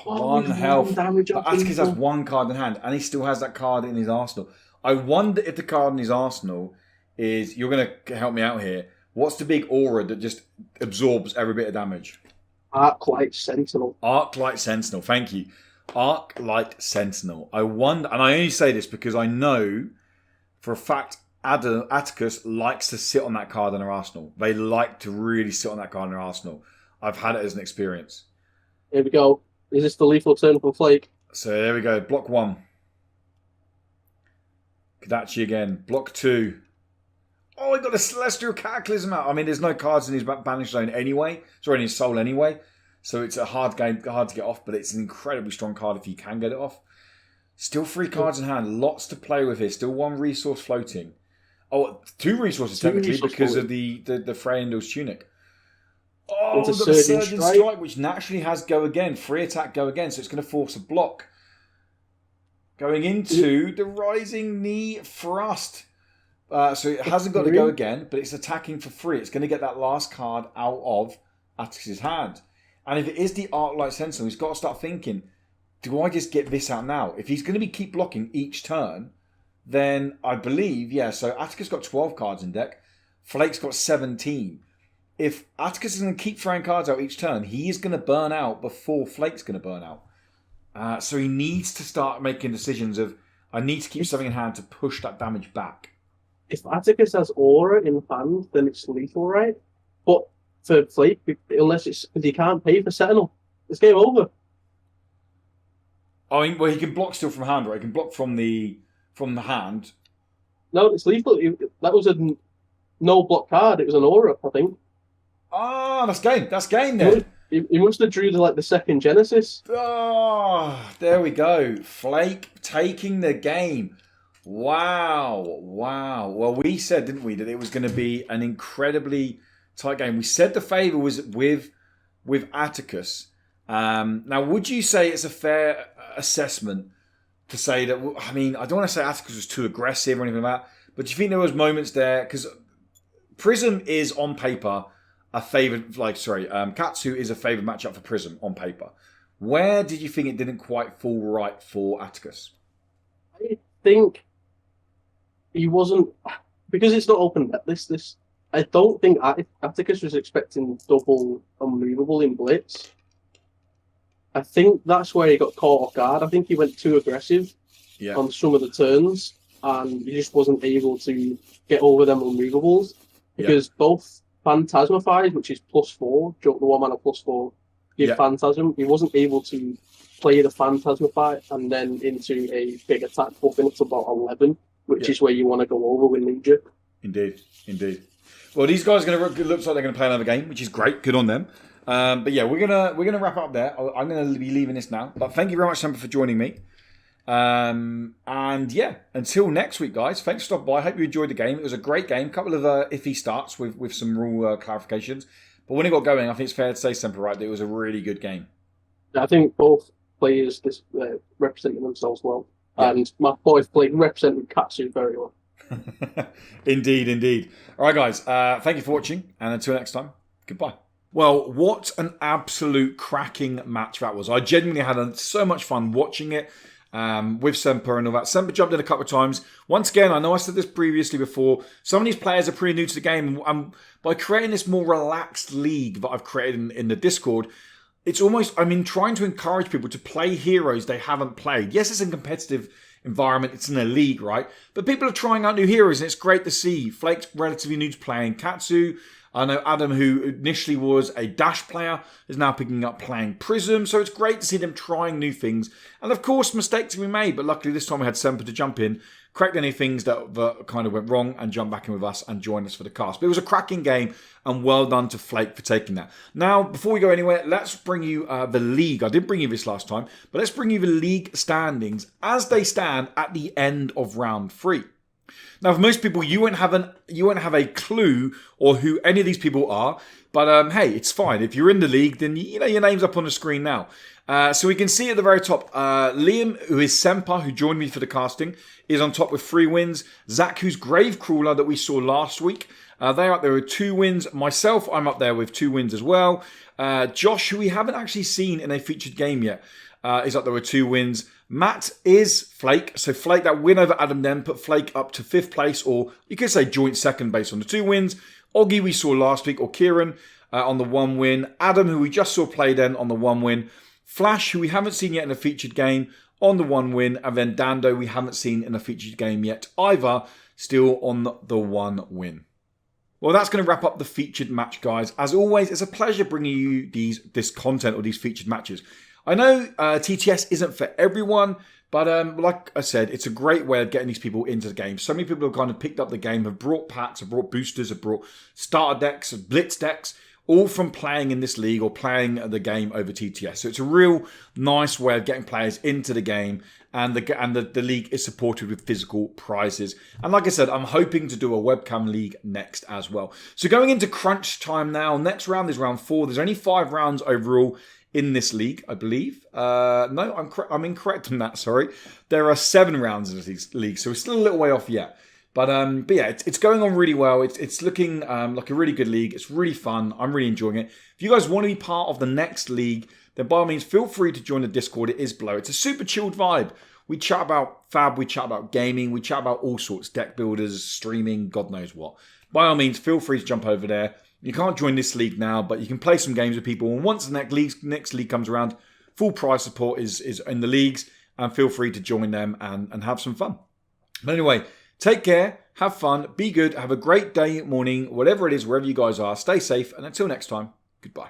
with health. 1 damage But on Atticus has people. 1 card in hand, and he still has that card in his arsenal. I wonder if the card in his arsenal is... You're going to help me out here. What's the big aura that just absorbs every bit of damage? Arclight Sentinel. Arclight Sentinel. Thank you. Arclight Sentinel. I wonder... And I only say this because I know for a fact Atticus likes to sit on that card in their arsenal. They like to really sit on that card in their arsenal. I've had it as an experience. Here we go. Is this the lethal turn for Flake? So there we go. Block 1. Kadachi again. Block 2. Oh, he got the Celestial Cataclysm out. I mean, there's no cards in his banished zone anyway. Sorry, in his soul anyway. So it's a hard game, hard to get off, but it's an incredibly strong card if you can get it off. Still 3 cards in hand. Lots to play with here. Still 1 resource floating. Oh, 2 resources technically because of the Freyendal's Tunic. Oh, It's a we've got the Surging Surgeon Strike. Strike, which naturally has go again. Free attack go again, so it's going to force a block. Going into the Rising Knee Thrust. So it hasn't got to go again, but it's attacking for free. It's going to get that last card out of Atticus' hand. And if it is the Arclight Sentinel, he's got to start thinking, do I just get this out now? If he's going to keep blocking each turn, then I believe, yeah, so Atticus got 12 cards in deck. Flake's got 17. If Atticus is going to keep throwing cards out each turn, he is going to burn out before Flake's going to burn out. So he needs to start making decisions of, I need to keep something in hand to push that damage back. If Atticus has aura in hand, then it's lethal, right? But for Flake, unless it's because he can't pay for Sentinel, it's game over. I mean, well, he can block still from hand, right? He can block from the hand. No, it's lethal. That was a no block card. It was an aura, I think. Ah, that's game. That's game then. He must have drew the second Genesis. Oh, there we go. Flake taking the game. Wow. Well, we said, didn't we, that it was going to be an incredibly tight game. We said the favour was with Atticus. Now, would you say it's a fair assessment to say that, I mean, I don't want to say Atticus was too aggressive or anything like that, but do you think there was moments there, because Prism is on paper a favoured, Katsu is a favoured matchup for Prism on paper. Where did you think it didn't quite fall right for Atticus? I think he wasn't, because it's not open bet. This I don't think Atticus was expecting double unmovable in Blitz. I think that's where he got caught off guard. I think he went too aggressive on some of the turns, and he just wasn't able to get over them unmovables because both Phantasmified, which is +4, the 1 mana +4, give Phantasm. He wasn't able to play the Phantasmify and then into a big attack buffing up to about 11, which is where you want to go over with Ninja. Indeed. Well, these guys are looks like they're going to play another game, which is great. Good on them. But yeah, we're gonna wrap up there. I'm gonna be leaving this now. But thank you very much, Simba, for joining me. And yeah, until next week, guys. Thanks for stopping by. I hope you enjoyed the game. It was a great game. A couple of iffy starts with some rule clarifications. But when it got going, I think it's fair to say, Simba, right, that it was a really good game. I think both players represented themselves well. Yeah. And my boys represented Katsu very well. Indeed. All right, guys. Thank you for watching. And until next time, goodbye. Well, what an absolute cracking match that was. I genuinely had so much fun watching it with Semper and all that. Semper jumped in a couple of times. Once again, I know I said this previously before, some of these players are pretty new to the game. And by creating this more relaxed league that I've created in the Discord, it's almost, trying to encourage people to play heroes they haven't played. Yes, it's a competitive environment, it's in a league, right? But people are trying out new heroes, and it's great to see. Flake's relatively new to playing Katsu. I know Adam, who initially was a Dash player, is now picking up playing Prism, so it's great to see them trying new things. And of course, mistakes have been made, but luckily this time we had Semper to jump in, correct any things that kind of went wrong, and jump back in with us and join us for the cast. But it was a cracking game, and well done to Flake for taking that. Now, before we go anywhere, let's bring you the league. I did bring you this last time, but let's bring you the league standings as they stand at the end of round 3. Now, for most people, you won't have a clue or who any of these people are. But hey, it's fine. If you're in the league, then you know your name's up on the screen now. So we can see at the very top, Liam, who is Semper, who joined me for the casting, is on top with 3 wins. Zach, who's Gravecrawler that we saw last week, they're up there with 2 wins. Myself, I'm up there with 2 wins as well. Josh, who we haven't actually seen in a featured game yet, is up there with 2 wins. Matt is Flake. So Flake, that win over Adam then put Flake up to 5th place, or you could say joint second based on the 2 wins. Oggy we saw last week, or Kieran, on the 1 win. Adam, who we just saw play then, on the 1 win. Flash, who we haven't seen yet in a featured game, on the 1 win. And then Dando, we haven't seen in a featured game yet either, still on the 1 win. Well, that's going to wrap up the featured match, guys. As always, it's a pleasure bringing you this content or these featured matches. I know TTS isn't for everyone, but like I said, it's a great way of getting these people into the game. So many people have kind of picked up the game, have brought packs, have brought boosters, have brought starter decks, Blitz decks, all from playing in this league or playing the game over TTS. So it's a real nice way of getting players into the game, and the league is supported with physical prizes. And like I said, I'm hoping to do a webcam league next as well. So going into crunch time now, next round is round 4. There's only 5 rounds overall in this league, I believe. No, I'm incorrect on that, sorry. There are 7 rounds in this league, so we're still a little way off yet. But yeah, it's going on really well. It's looking like a really good league. It's really fun. I'm really enjoying it. If you guys want to be part of the next league, then by all means, feel free to join the Discord. It is below. It's a super chilled vibe. We chat about fab, we chat about gaming, we chat about all sorts, deck builders, streaming, God knows what. By all means, feel free to jump over there. You can't join this league now, but you can play some games with people. And once the next league comes around, full prize support is in the leagues, and feel free to join them and have some fun. But anyway, take care, have fun, be good, have a great day, morning, whatever it is, wherever you guys are. Stay safe, and until next time, goodbye.